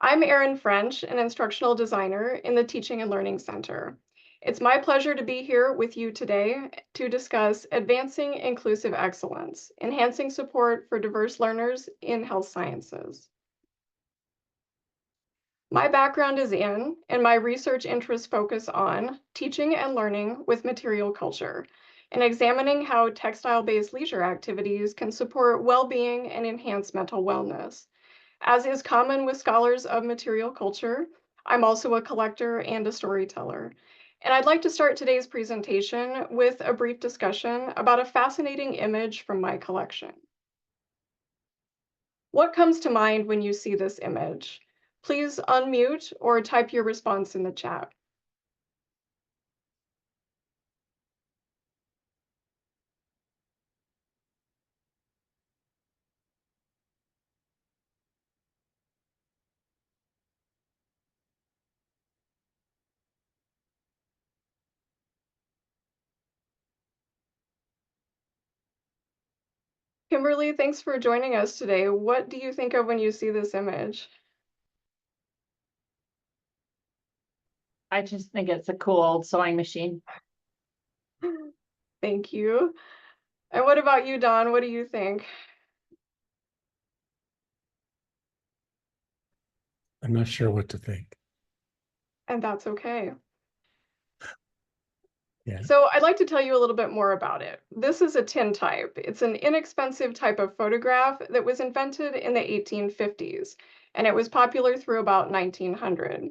I'm Erin French, an instructional designer in the Teaching and Learning Center. It's my pleasure to be here with you today to discuss advancing inclusive excellence, enhancing support for diverse learners in health sciences. My background is in, and my research interests focus on, teaching and learning with material culture, and examining how textile-based leisure activities can support well-being and enhance mental wellness. As is common with scholars of material culture, I'm also a collector and a storyteller. And I'd like to start today's presentation with a brief discussion about a fascinating image from my collection. What comes to mind when you see this image? Please unmute or type your response in the chat. Kimberly, thanks for joining us today. What do you think of when you see this image? I just think it's a cool old sewing machine. Thank you. And what about you, Don? What do you think? I'm not sure what to think. And that's okay. Yeah. So I'd like to tell you a little bit more about it. This is a tintype. It's an inexpensive type of photograph that was invented in the 1850s, and it was popular through about 1900.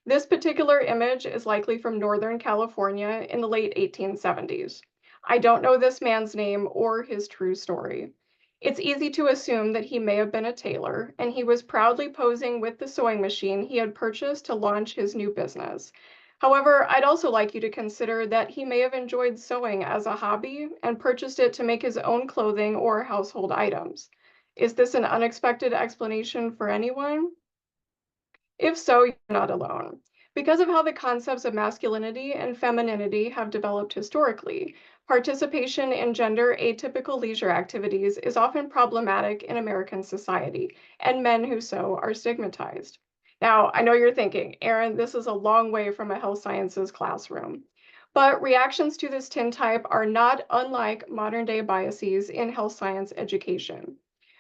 This particular image is likely from Northern California in the late 1870s. I don't know this man's name or his true story. It's easy to assume that he may have been a tailor, and he was proudly posing with the sewing machine he had purchased to launch his new business. However, I'd also like you to consider that he may have enjoyed sewing as a hobby and purchased it to make his own clothing or household items. Is this an unexpected explanation for anyone? If so, you're not alone. Because of how the concepts of masculinity and femininity have developed historically, participation in gender atypical leisure activities is often problematic in American society, and men who sew are stigmatized. Now, I know you're thinking, Erin, this is a long way from a health sciences classroom. But reactions to this tintype are not unlike modern day biases in health science education.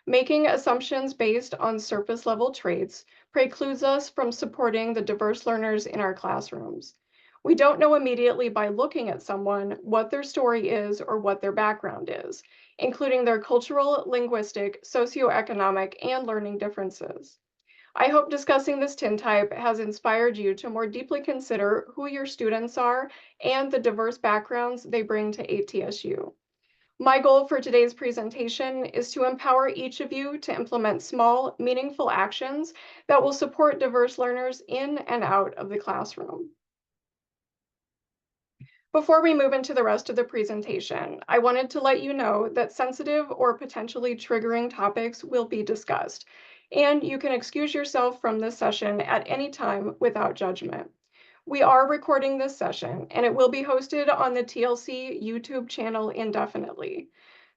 Making assumptions based on surface level traits precludes us from supporting the diverse learners in our classrooms. We don't know immediately by looking at someone what their story is or what their background is, including their cultural, linguistic, socioeconomic, and learning differences. I hope discussing this tintype has inspired you to more deeply consider who your students are and the diverse backgrounds they bring to ATSU. My goal for today's presentation is to empower each of you to implement small, meaningful actions that will support diverse learners in and out of the classroom. Before we move into the rest of the presentation, I wanted to let you know that sensitive or potentially triggering topics will be discussed, and you can excuse yourself from this session at any time without judgment. We are recording this session, and it will be hosted on the TLC YouTube channel indefinitely.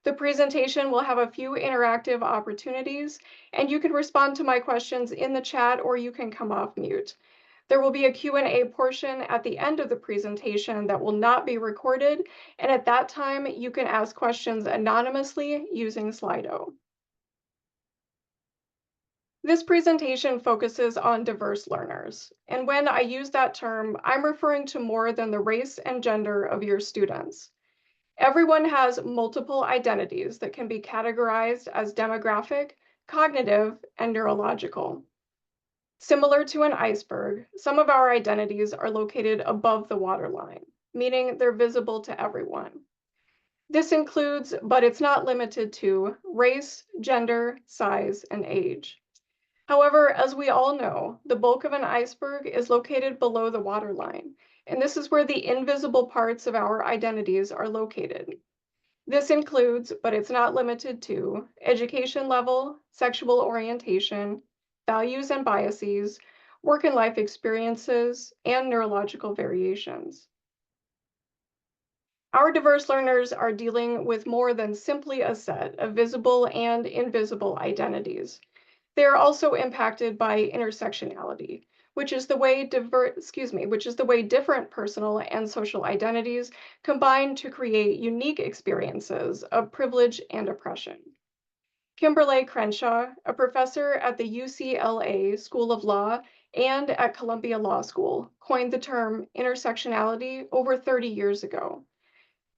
The presentation will have a few interactive opportunities, and you can respond to my questions in the chat or you can come off mute. There will be a Q&A portion at the end of the presentation that will not be recorded, and at that time, you can ask questions anonymously using Slido. This presentation focuses on diverse learners, and when I use that term, I'm referring to more than the race and gender of your students. Everyone has multiple identities that can be categorized as demographic, cognitive, and neurological. Similar to an iceberg, some of our identities are located above the waterline, meaning they're visible to everyone. This includes, but it's not limited to, race, gender, size, and age. However, as we all know, the bulk of an iceberg is located below the waterline, and this is where the invisible parts of our identities are located. This includes, but it's not limited to, education level, sexual orientation, values and biases, work and life experiences, and neurological variations. Our diverse learners are dealing with more than simply a set of visible and invisible identities. They are also impacted by intersectionality, which is the way different personal and social identities combine to create unique experiences of privilege and oppression. Kimberlé Crenshaw, a professor at the UCLA School of Law and at Columbia Law School, coined the term intersectionality over 30 years ago.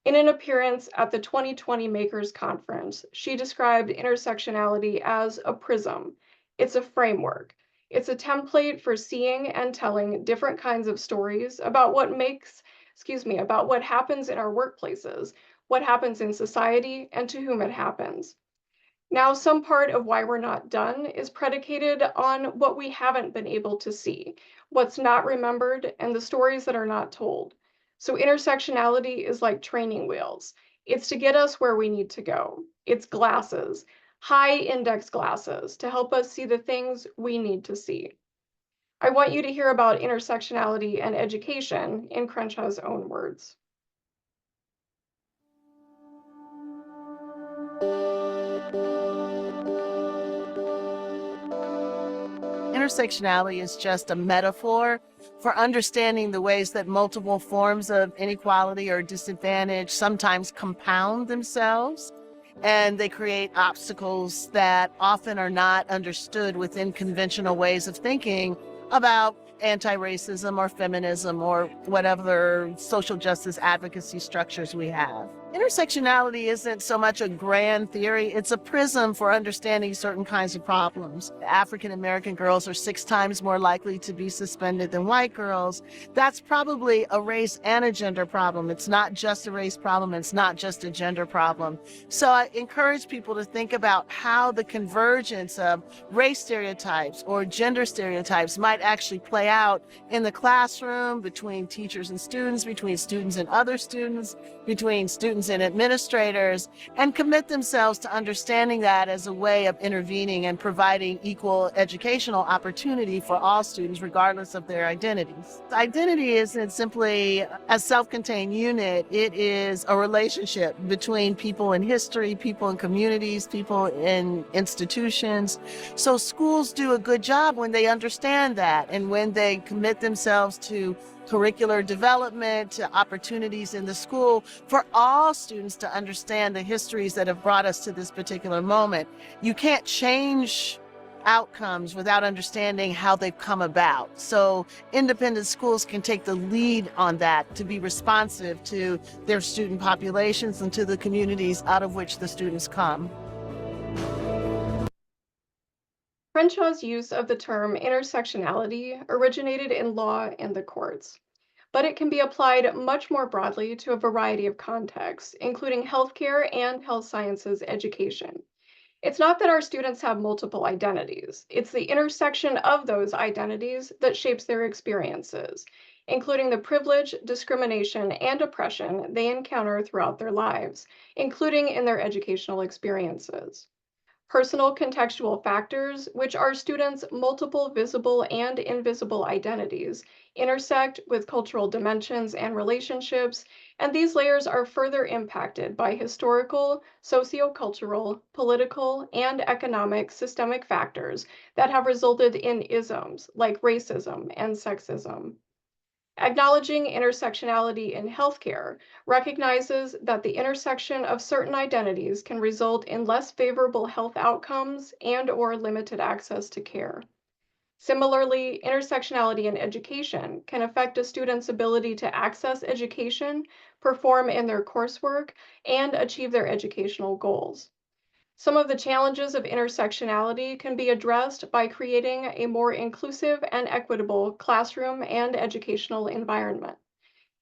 In an appearance at the 2020 Makers Conference, she described intersectionality as a prism. It's a framework. It's a template for seeing and telling different kinds of stories about about what happens in our workplaces, what happens in society, and to whom it happens. Now, some part of why we're not done is predicated on what we haven't been able to see, what's not remembered, and the stories that are not told. So intersectionality is like training wheels. It's to get us where we need to go. It's glasses, high index glasses, to help us see the things we need to see. I want you to hear about intersectionality and education in Crenshaw's own words. Intersectionality is just a metaphor for understanding the ways that multiple forms of inequality or disadvantage sometimes compound themselves, and they create obstacles that often are not understood within conventional ways of thinking about anti-racism or feminism or whatever social justice advocacy structures we have. Intersectionality isn't so much a grand theory, it's a prism for understanding certain kinds of problems. African American girls are 6 times more likely to be suspended than white girls. That's probably a race and a gender problem. It's not just a race problem, it's not just a gender problem. So I encourage people to think about how the convergence of race stereotypes or gender stereotypes might actually play out in the classroom, between teachers and students, between students and other students, between students and administrators, and commit themselves to understanding that as a way of intervening and providing equal educational opportunity for all students, regardless of their identities. Identity isn't simply a self-contained unit. It is a relationship between people in history, people in communities, people in institutions. So schools do a good job when they understand that and when they commit themselves to curricular development, to opportunities in the school for all students to understand the histories that have brought us to this particular moment. You can't change outcomes without understanding how they've come about. So independent schools can take the lead on that to be responsive to their student populations and to the communities out of which the students come. Crenshaw's use of the term intersectionality originated in law and the courts, but it can be applied much more broadly to a variety of contexts, including healthcare and health sciences education. It's not that our students have multiple identities, it's the intersection of those identities that shapes their experiences, including the privilege, discrimination, and oppression they encounter throughout their lives, including in their educational experiences. Personal contextual factors, which are students' multiple visible and invisible identities, intersect with cultural dimensions and relationships, and these layers are further impacted by historical, sociocultural, political, and economic systemic factors that have resulted in isms like racism and sexism. Acknowledging intersectionality in healthcare recognizes that the intersection of certain identities can result in less favorable health outcomes and/or limited access to care. Similarly, intersectionality in education can affect a student's ability to access education, perform in their coursework, and achieve their educational goals. Some of the challenges of intersectionality can be addressed by creating a more inclusive and equitable classroom and educational environment.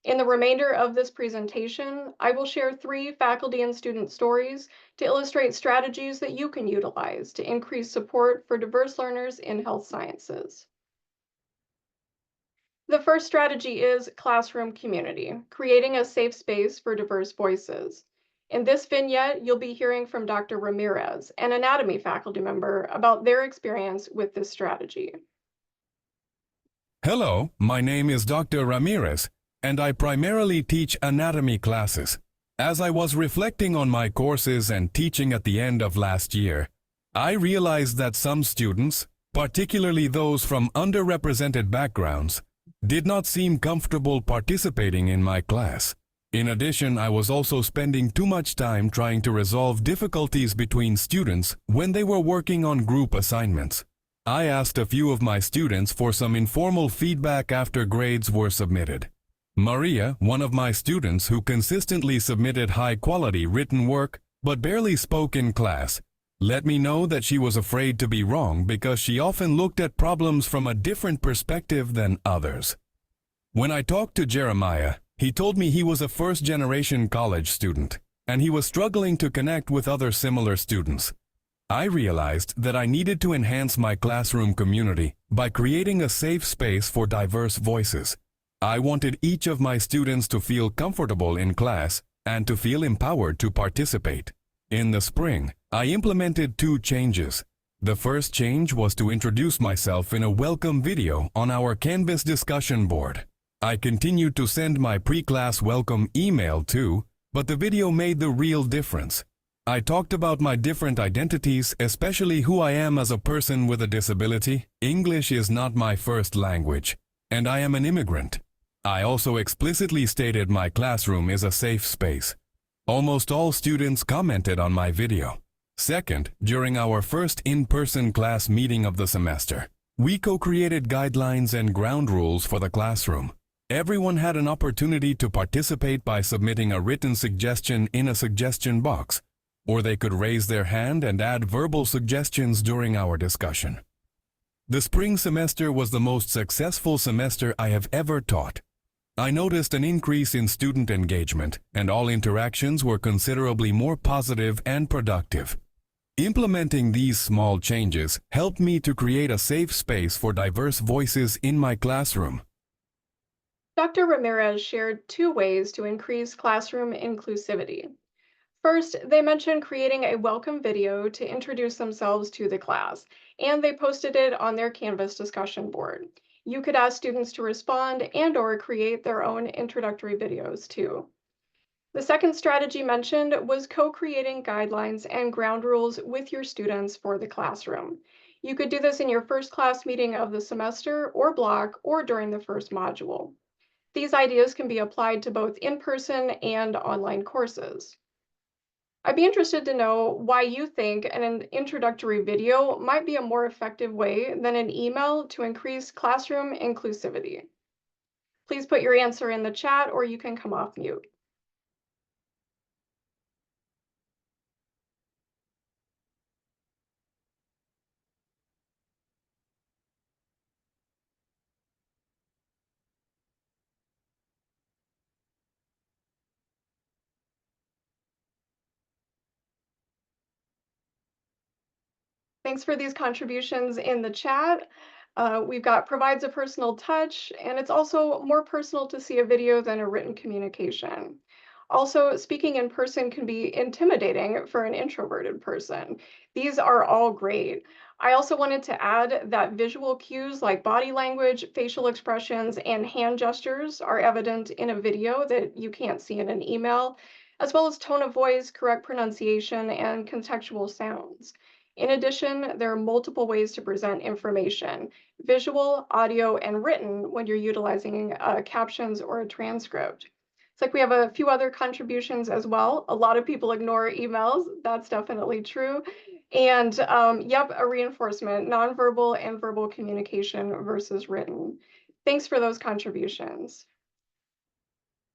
In the remainder of this presentation, I will share 3 faculty and student stories to illustrate strategies that you can utilize to increase support for diverse learners in health sciences. The first strategy is classroom community, creating a safe space for diverse voices. In this vignette, you'll be hearing from Dr. Ramirez, an anatomy faculty member, about their experience with this strategy. Hello, my name is Dr. Ramirez, and I primarily teach anatomy classes. As I was reflecting on my courses and teaching at the end of last year, I realized that some students, particularly those from underrepresented backgrounds, did not seem comfortable participating in my class. In addition, I was also spending too much time trying to resolve difficulties between students when they were working on group assignments. I asked a few of my students for some informal feedback after grades were submitted. Maria, one of my students who consistently submitted high-quality written work but barely spoke in class, let me know that she was afraid to be wrong because she often looked at problems from a different perspective than others. When I talked to Jeremiah, he told me he was a first-generation college student, and he was struggling to connect with other similar students. I realized that I needed to enhance my classroom community by creating a safe space for diverse voices. I wanted each of my students to feel comfortable in class and to feel empowered to participate. In the spring, I implemented 2 changes. The first change was to introduce myself in a welcome video on our Canvas discussion board. I continued to send my pre-class welcome email too, but the video made the real difference. I talked about my different identities, especially who I am as a person with a disability. English is not my first language, and I am an immigrant. I also explicitly stated my classroom is a safe space. Almost all students commented on my video. Second, during our first in-person class meeting of the semester, we co-created guidelines and ground rules for the classroom. Everyone had an opportunity to participate by submitting a written suggestion in a suggestion box, or they could raise their hand and add verbal suggestions during our discussion. The spring semester was the most successful semester I have ever taught. I noticed an increase in student engagement, and all interactions were considerably more positive and productive. Implementing these small changes helped me to create a safe space for diverse voices in my classroom. Dr. Ramirez shared 2 ways to increase classroom inclusivity. First, they mentioned creating a welcome video to introduce themselves to the class, and they posted it on their Canvas discussion board. You could ask students to respond and/or create their own introductory videos too. The second strategy mentioned was co-creating guidelines and ground rules with your students for the classroom. You could do this in your first class meeting of the semester or block or during the first module. These ideas can be applied to both in-person and online courses. I'd be interested to know why you think an introductory video might be a more effective way than an email to increase classroom inclusivity. Please put your answer in the chat or you can come off mute. Thanks for these contributions in the chat. We've got provides a personal touch, and it's also more personal to see a video than a written communication. Also, speaking in person can be intimidating for an introverted person. These are all great. I also wanted to add that visual cues like body language, facial expressions, and hand gestures are evident in a video that you can't see in an email, as well as tone of voice, correct pronunciation, and contextual sounds. In addition, there are multiple ways to present information: visual, audio, and written when you're utilizing captions or a transcript. It's like we have a few other contributions as well. A lot of people ignore emails. That's definitely true. And yep, a reinforcement, nonverbal and verbal communication versus written. Thanks for those contributions.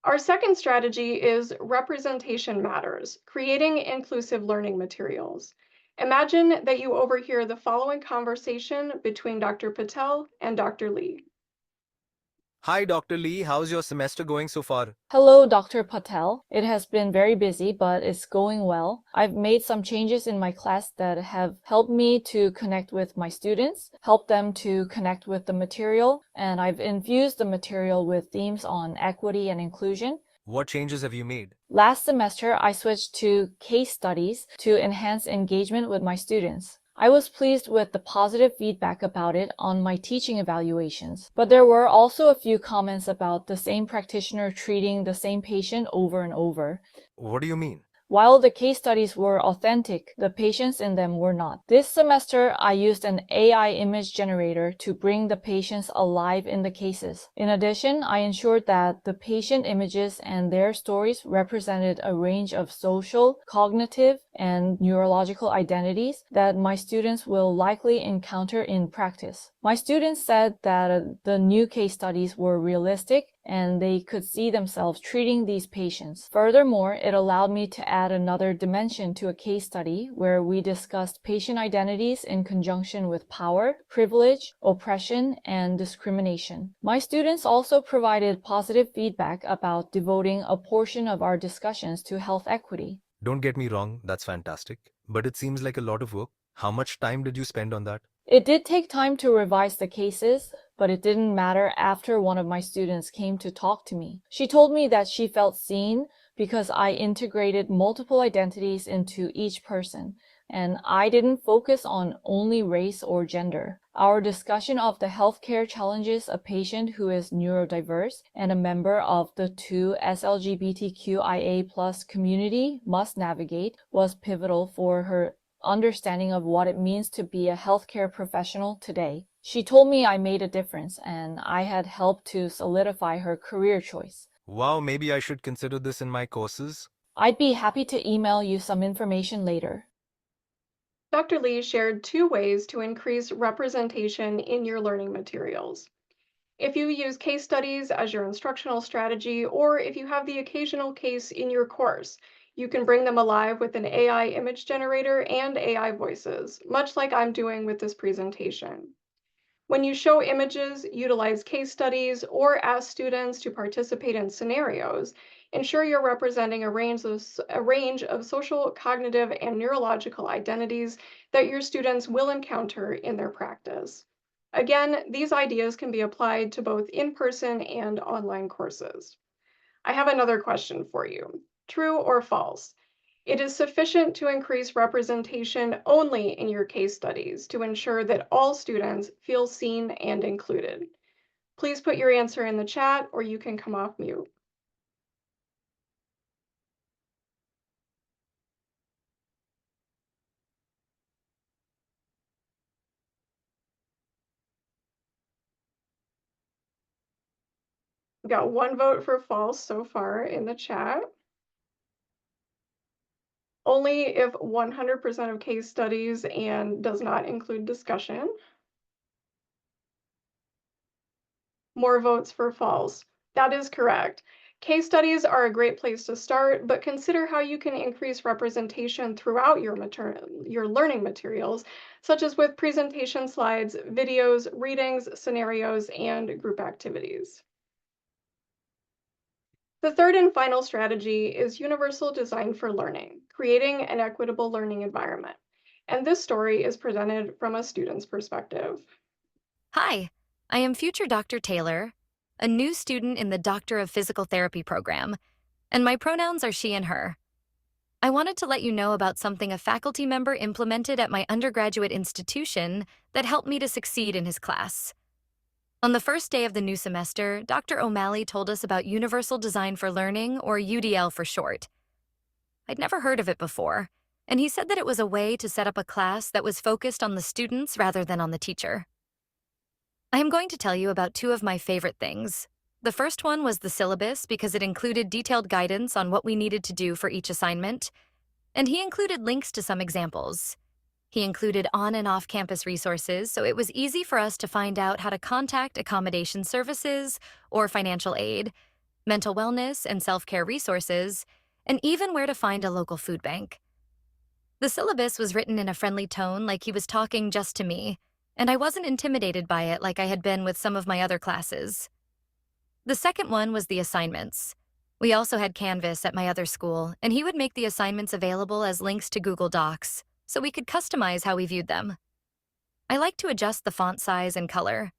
Our second strategy is representation matters, creating inclusive learning materials. Imagine that you overhear the following conversation between Dr. Patel and Dr. Lee. Hi, Dr. Lee. How's your semester going so far? Hello, Dr. Patel. It has been very busy, but it's going well. I've made some changes in my class that have helped me to connect with my students, help them to connect with the material, and I've infused the material with themes on equity and inclusion. What changes have you made? Last semester, I switched to case studies to enhance engagement with my students. I was pleased with the positive feedback about it on my teaching evaluations, but there were also a few comments about the same practitioner treating the same patient over and over. What do you mean? While the case studies were authentic, the patients in them were not. This semester, I used an AI image generator to bring the patients alive in the cases. In addition, I ensured that the patient images and their stories represented a range of social, cognitive, and neurological identities that my students will likely encounter in practice. My students said that the new case studies were realistic and they could see themselves treating these patients. Furthermore, it allowed me to add another dimension to a case study where we discussed patient identities in conjunction with power, privilege, oppression, and discrimination. My students also provided positive feedback about devoting a portion of our discussions to health equity. Don't get me wrong, that's fantastic. But it seems like a lot of work. How much time did you spend on that? It did take time to revise the cases, but it didn't matter after one of my students came to talk to me. She told me that she felt seen because I integrated multiple identities into each person, and I didn't focus on only race or gender. Our discussion of the healthcare challenges a patient who is neurodiverse and a member of the 2 SLGBTQIA+ community must navigate was pivotal for her understanding of what it means to be a healthcare professional today. She told me I made a difference and I had helped to solidify her career choice. Wow, maybe I should consider this in my courses. I'd be happy to email you some information later. Dr. Lee shared 2 ways to increase representation in your learning materials. If you use case studies as your instructional strategy, or if you have the occasional case in your course, you can bring them alive with an AI image generator and AI voices, much like I'm doing with this presentation. When you show images, utilize case studies, or ask students to participate in scenarios, ensure you're representing a range of social, cognitive, and neurological identities that your students will encounter in their practice. Again, these ideas can be applied to both in-person and online courses. I have another question for you. True or false? It is sufficient to increase representation only in your case studies to ensure that all students feel seen and included. Please put your answer in the chat or you can come off mute. We got 1 vote for false so far in the chat. Only if 100% of case studies and does not include discussion. More votes for false. That is correct. Case studies are a great place to start, but consider how you can increase representation throughout your learning materials, such as with presentation slides, videos, readings, scenarios, and group activities. The third and final strategy is universal design for learning, creating an equitable learning environment. And this story is presented from a student's perspective. Hi, I am future Dr. Taylor, a new student in the Doctor of Physical Therapy program, and my pronouns are she and her. I wanted to let you know about something a faculty member implemented at my undergraduate institution that helped me to succeed in his class. On the first day of the new semester, Dr. O'Malley told us about Universal Design for Learning, or UDL for short. I'd never heard of it before, and he said that it was a way to set up a class that was focused on the students rather than on the teacher. I am going to tell you about 2 of my favorite things. The first one was the syllabus because it included detailed guidance on what we needed to do for each assignment, and he included links to some examples. He included on and off-campus resources, so it was easy for us to find out how to contact accommodation services or financial aid, mental wellness and self-care resources, and even where to find a local food bank. The syllabus was written in a friendly tone, like he was talking just to me, and I wasn't intimidated by it like I had been with some of my other classes. The second one was the assignments. We also had Canvas at my other school, and he would make the assignments available as links to Google Docs, so we could customize how we viewed them. I like to adjust the font size and color.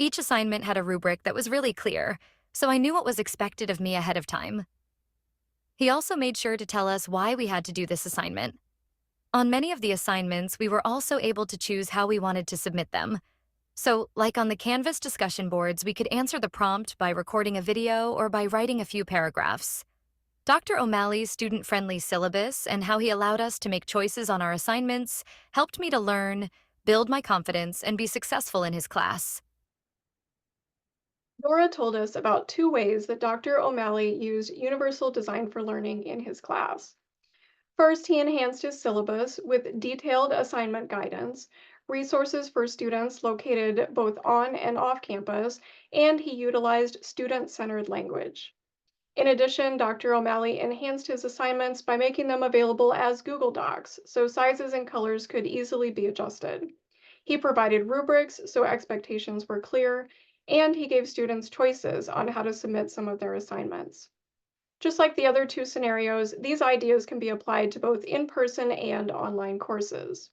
Each assignment had a rubric that was really clear, so I knew what was expected of me ahead of time. He also made sure to tell us why we had to do this assignment. On many of the assignments, we were also able to choose how we wanted to submit them. So, like on the Canvas discussion boards, we could answer the prompt by recording a video or by writing a few paragraphs. Dr. O'Malley's student-friendly syllabus and how he allowed us to make choices on our assignments helped me to learn, build my confidence, and be successful in his class. Nora told us about 2 ways that Dr. O'Malley used Universal Design for Learning in his class. First, he enhanced his syllabus with detailed assignment guidance, resources for students located both on and off campus, and he utilized student-centered language. In addition, Dr. O'Malley enhanced his assignments by making them available as Google Docs, so sizes and colors could easily be adjusted. He provided rubrics so expectations were clear, and he gave students choices on how to submit some of their assignments. Just like the other 2 scenarios, these ideas can be applied to both in-person and online courses.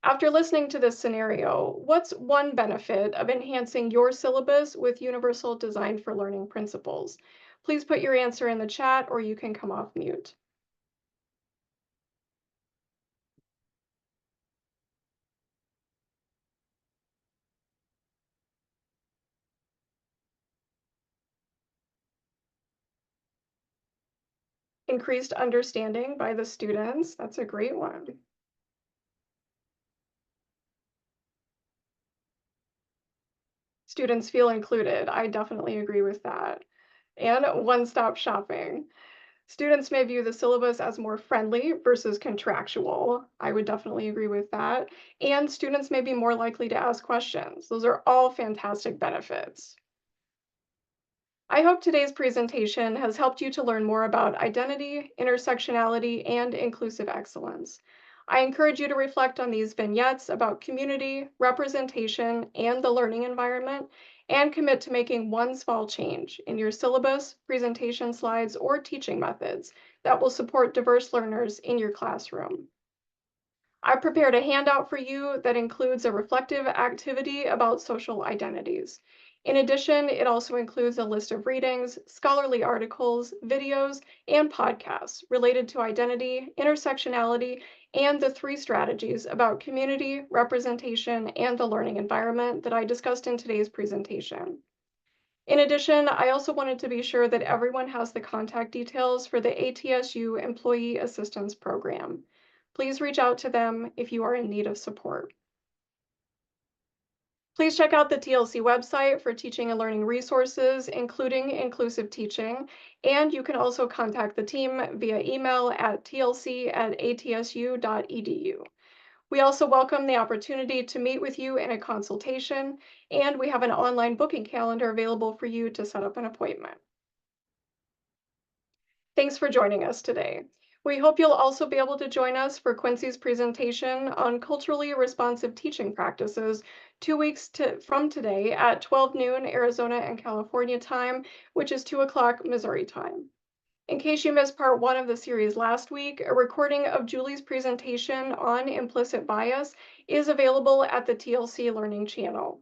After listening to this scenario, what's one benefit of enhancing your syllabus with Universal Design for Learning principles? Please put your answer in the chat or you can come off mute. Increased understanding by the students, that's a great one. Students feel included, I definitely agree with that. And one-stop shopping. Students may view the syllabus as more friendly versus contractual. I would definitely agree with that. And students may be more likely to ask questions. Those are all fantastic benefits. I hope today's presentation has helped you to learn more about identity, intersectionality, and inclusive excellence. I encourage you to reflect on these vignettes about community, representation, and the learning environment, and commit to making one small change in your syllabus, presentation slides, or teaching methods that will support diverse learners in your classroom. I prepared a handout for you that includes a reflective activity about social identities. In addition, it also includes a list of readings, scholarly articles, videos, and podcasts related to identity, intersectionality, and the 3 strategies about community, representation, and the learning environment that I discussed in today's presentation. In addition, I also wanted to be sure that everyone has the contact details for the ATSU Employee Assistance Program. Please reach out to them if you are in need of support. Please check out the TLC website for teaching and learning resources, including inclusive teaching, and you can also contact the team via email at tlc@atsu.edu. We also welcome the opportunity to meet with you in a consultation, and we have an online booking calendar available for you to set up an appointment. Thanks for joining us today. We hope you'll also be able to join us for Quincy's presentation on culturally responsive teaching practices 2 weeks from today at 12 noon Arizona and California time, which is 2 o'clock Missouri time. In case you missed part 1 of the series last week, a recording of Julie's presentation on implicit bias is available at the TLC Learning channel.